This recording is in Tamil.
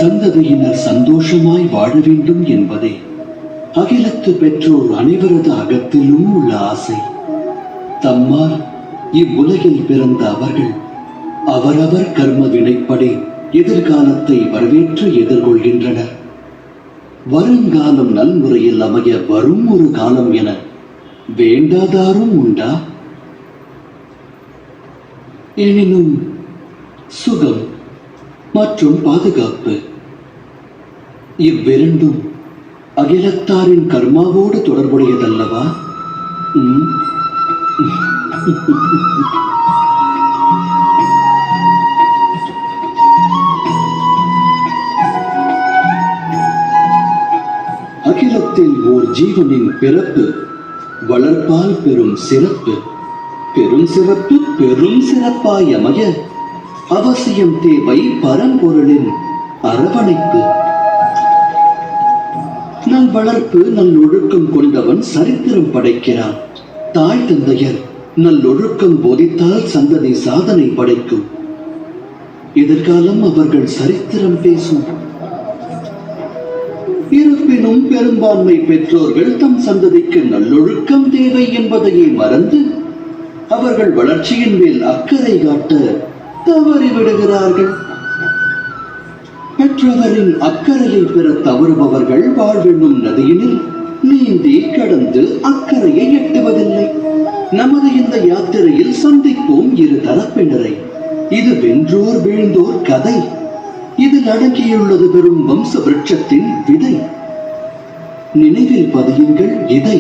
சந்ததியினர் சந்தோஷமாய் வாழ வேண்டும் என்பதே அகிலத்து பெற்றோர் அனைவரது அகத்திலும் உள்ள ஆசை. தம்மால் இவ்வுலகில் பிறந்த அவர்கள் அவரவர் கர்ம வினைப்படி எதிர்காலத்தை வரவேற்று எதிர்கொள்கின்றனர். வருங்காலம் நல்முறையில் அமைய வரும் ஒரு காலம் என வேண்டாதாரும் உண்டா? எனினும் சுகம் மற்றும் பாதுகாப்பு இவ்விரண்டும் அகிலத்தாரின் கர்மாவோடு தொடர்புடையதல்லவா? அகிலத்தில் ஓர் ஜீவனின் பிறப்பு வளர்ப்பால் பெரும் சிறப்பு, பெரும் சிறப்பு பெரும் சிறப்பாய் அமைய அவசியம் தேவை பரம்பொருளின் அரவணைப்பு. நல் வளர்ப்பு நல்லொழுக்கம் கொண்டவன் சரித்திரம் படைக்கிறான். தாய் தந்தையர் நல்லொழுக்கம் போதித்தால் சந்ததி சாதனை படைக்கும். எதிர்காலம் அவர்கள் சரித்திரம் பேசும். இருப்பினும் பெரும்பான்மை பெற்றோர்கள் தம் சந்ததிக்கு நல்லொழுக்கம் தேவை என்பதையே மறந்து அவர்கள் வளர்ச்சியின் மேல் அக்கறை காட்ட தவறிவிடுகிறார்கள். பெற்றவரின் அக்கறையை பெற தவறுபவர்கள் வாழ்வென்னும் நதியினில் நீந்தி கடந்து அக்கறையை எட்டுவதில்லை. நமது இந்த யாத்திரையில் சந்திப்போம் இரு தரப்பினரை. இது வென்றோர் வீழ்ந்தோர் கதை. இதில் அடங்கியுள்ளது பெரும் வம்ச விருட்சத்தின் விதை. நினைவில் பதியுங்கள் இதை.